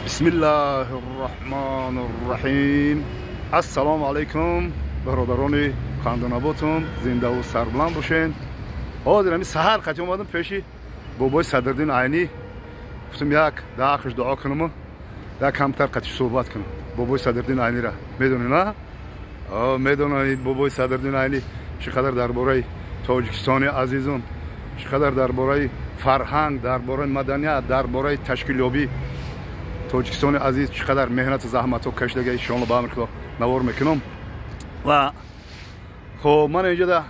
Bismillahirrahmanirrahim. Assalomu alaykum barodaroni qandonobodum, zinda va sarbuland boshin. Hozir ham sahar qachon omadim peshi boboy Sadriddin Ayni. Guftum yak daqish duo kunum, da kamtar qatish suhbat kunum. Boboy Sadriddin Ayni ra medonid na? Medonid boboy Sadriddin Ayni چقدر درباره تاجیکستان عزیزم، چقدر درباره فرهنگ، درباره مدنیت، درباره تشکیلیابی تاجیکستان عزیز چقدر مهنت و زحمت و کشیده ایشون با امریکا نوار میکنم. و خب من اینجا در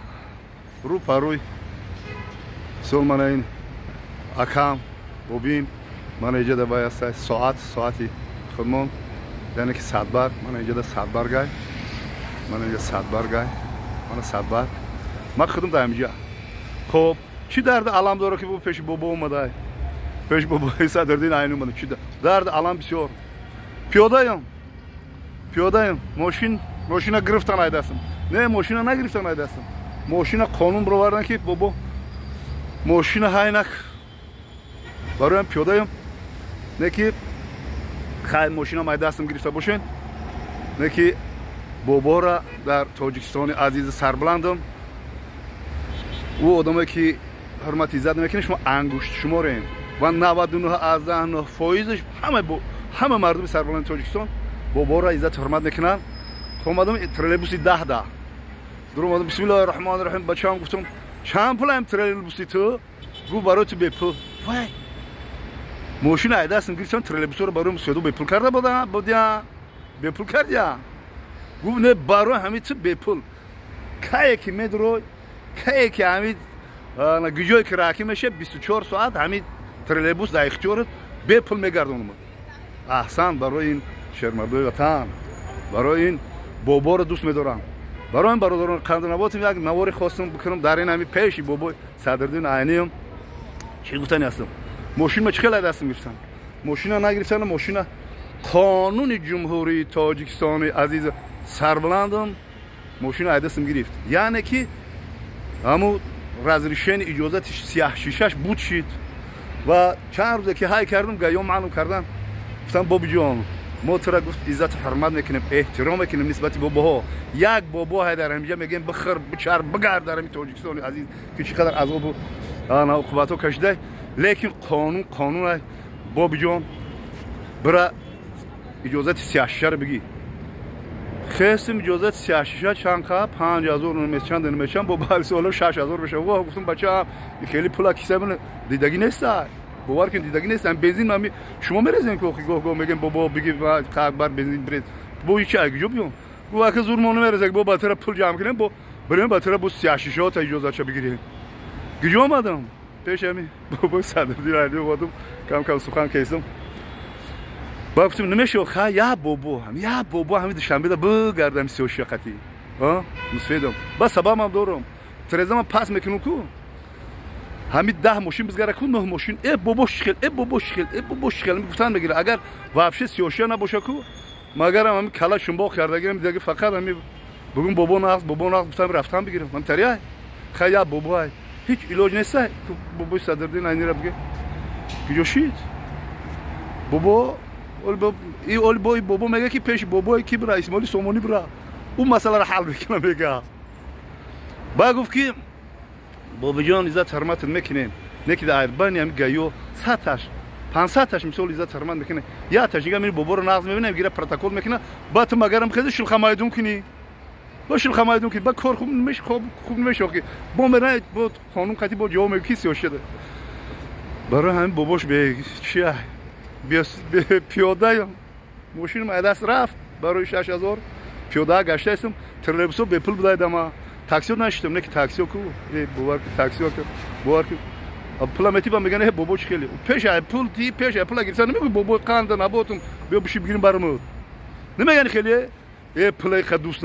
رو پروی سلمان این اکام ببین من اینجا در باید ساعتی خودمون یعنی که 100 بار من اینجا در 100 بار گای من اینجا 100 بار گای من 100 بار من خودم در اینجا. خب چی درد علم داره که پیش بابا اومده پیش بابای Sadriddin Ayni اومده چی درد علم بسیار پیاده‌ام ماشین گرفتن ایدستم نه ماشین نگرفتن ایدستم ماشین قانون بردن که بابا ماشین هاینک برایم پیاده‌ام نه که خیر ماشین هم ایدستم گرفته باشین نه که بابا را در تاجیکستان عزیز سربلندم او آدمی که حرمت ایزد نمیکنه شما انگشت شمارین و 99% همه مردم سربلند تاجیکستان بابا را عزت حرمت میکنن. خب اومدم ترولبوسی 10 دور اومدم بسم الله الرحمن الرحیم بچه‌ام گفتم چند پول هم ترولبوسی تو گو برای تو بپول وای ماشین ایده هستم گفتم ترولبوس رو برام سودو بپول کرده بودیا بپول کردیا گو نه برای همین تو بپول کی که میدرو کی که همین گوجای که راکی میشه 24 ساعت همین ترولبوس در اختیارت بپول میگردونم. احسن برای این شهرمردای وطن برای این بابا رو دوست می‌دارم برای این برادران قندوناباد یک نواری خواستم بکنم در این همین پیشی بابای Sadriddin Ayni چی گفتنی هستم ماشین ما چخیل دستم گرفتن ماشین نگرفتن ماشین قانون جمهوری تاجیکستان عزیز سربلندم ماشین دستم گرفت یعنی که همون رزرشن اجازت سیاه شیشش بود شد و چند روزه که های کردم گیام معلوم کردن گفتم بابی جان ما تو را گفت عزت حرمت میکنیم احترام میکنیم نسبت باباها یک بابا های در همینجا میگیم بخر بچر بگرد در همین تاجیکستان عزیز که چقدر عذاب و عقوبت ها کشیده لیکن قانون بابی جان برای اجازت سیاه شیشه رو بگی خواستم اجازت سیاه شیشه چند که 5000 نمیشه چند نمیشه با بال سوالو 6000 بشه و گفتم بچه‌ها خیلی پولا کیسه من دیدگی نیست باور کن دیدگی نیست بنزین من شما میرزین که گاه میگم بابا بگی بر بنزین برید بو چه اگه بیام گو اگه زور مون میرزه بابا باتر پول جمع کنیم با بریم باتر بو سیاه شیشه تا اجازه چه بگیریم گیجو اومدم پیش همین بابا Sadriddin Ayni اومدم کم سخن کیسم با گفتم نمیشه خا یا بابا همین دوشنبه دا بگردم سیاسی قتی مسفیدم بس سبا من دارم ترزم پاس میکنم کو همین 10 ماشین بزگره کن 9 ماشین بابا شخل میگفتن بگیره اگر واپس سیاسی نباشه کو مگر همین کلا شنبا کردگیم دیگه فقط همین بگم بابا ناز گفتم رفتم بگیرم من تریای خیا بابا هیچ علاج نیست بابا Sadriddin Ayni را بگه گیجوشید بابا بابا میگه که پیش بابا کی برا اسماعیل سومونی برا اون مسئله را حل میکنه میگه با گفت که بابا جان عزت حرمت میکنین نکی در ایربانی هم گیو 100 تاش 500 تاش مثال عزت حرمت میکنه یا تاش میگه بابا رو نقض میبینه میگیره پروتکل میکنه بعد تو مگرم خیلی شلخ مایدون کنی با شلخ مایدون کنی با کار خوب نمیشه که با من با خانم خطی با جواب کی سیاسی ده برای همین باباش به چیه پیاده ماشین ما دست رفت برای 6000 پیاده گشته هستم ترولبوسو به پول بدادم تاکسی نشدم نه که تاکسی کو باور تاکسی کو باور که پول متی با میگن بابا خیلی پیش پول دی پیش پول گرفتن نمیگه بابا قندونابادم بیا بشی بگیریم برام نمیگن خیلی پول خدوس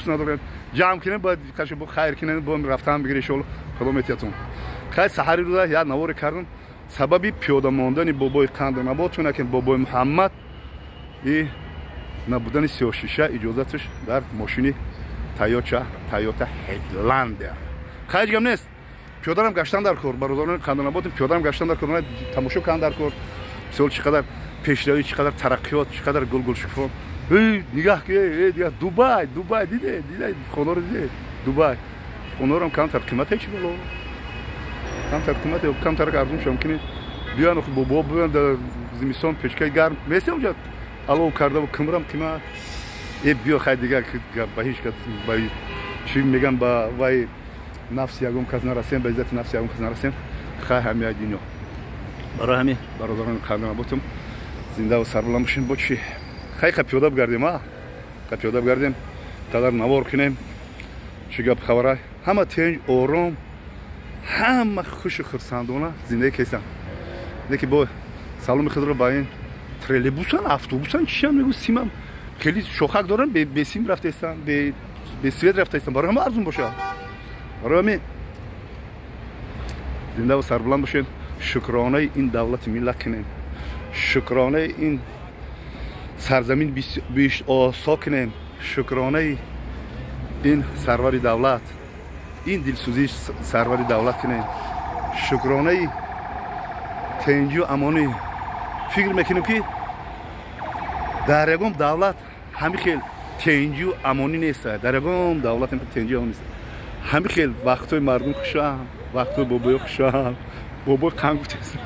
ندارین جمع کنین بعد کاش با خیر کنین با رفتن بگیری شول خدمتیتون خیلی سحری رو یا نوار کردم سببی پیاده ماندن بابای قندوناباد چون که بابای محمد نبودن سیاه‌شیشه اجازتش در ماشینی تویوتا هیدلندر خیلی گم نیست پیاده هم گشتن در کار برادران قندوناباد پیاده هم گشتن در کار تماشا کردن در کار سال چقدر peşleri çi kadar taraqqiyot, çi kadar gul-gulshufon. Hey, nigah ki, nigah Dubai dide, xonor dide. Dubai. Xonoram kamtar qiymat hiç bolo. Kamtar qiymat yok, kamtar arzum mümkün. Biyan bobo biyan da zimison peşkay garm. Mesela hocam alo karda bu kımram qiymat. Biyo xaydiga bahish kat bay. Çi megan ba vay nafsiyagum kaznarasem, bezet nafsiyagum kaznarasem. Xay hamiya dino. Bara hami barodaran qadama butum. Zinda و سربلندشیم با چی؟ خیلی پیاده بگردیم ها، پیاده بگردیم تا در نوار کنیم چی گپ خبره همه تنج آرام همه خوش خرسندانه زندگی کیسن دیگه با سالم خود رو با این تریلیبوسن اتوبوسن چی هم میگو سیمم خیلی شوخک دارن به سیم رفته استن به سوئد رفته استن برای همه ارزون باشه برای همه زنده و سربلند باشین شکرانه این دولت ملت کنین شکرانه این سرزمین بیش آسا کنیم شکرانه این سرور دولت این دلسوزی سرور دولت کنیم شکرانه تنجی و امانی فکر میکنیم که در یکم دولت همین خیل تنجی و امانی نیست در یکم دولت هم تنجی و امانی نیست همین خیل وقتای مردم خوشم وقتای بابای خوشم بابای قنگ بتیزم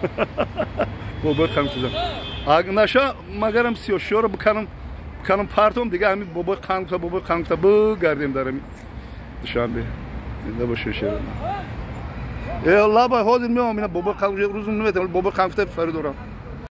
بابای قنگ بتیزم اگه نشه مگرم سیاسی رو بکنم پارتم دیگه همین بابای قنگ تا بگردیم دارم دوشنبه زنده باشه شهر ای الله با حاضر میام اینا بابای قنگ روزم نمیتونم بابای قنگ تا فرد دارم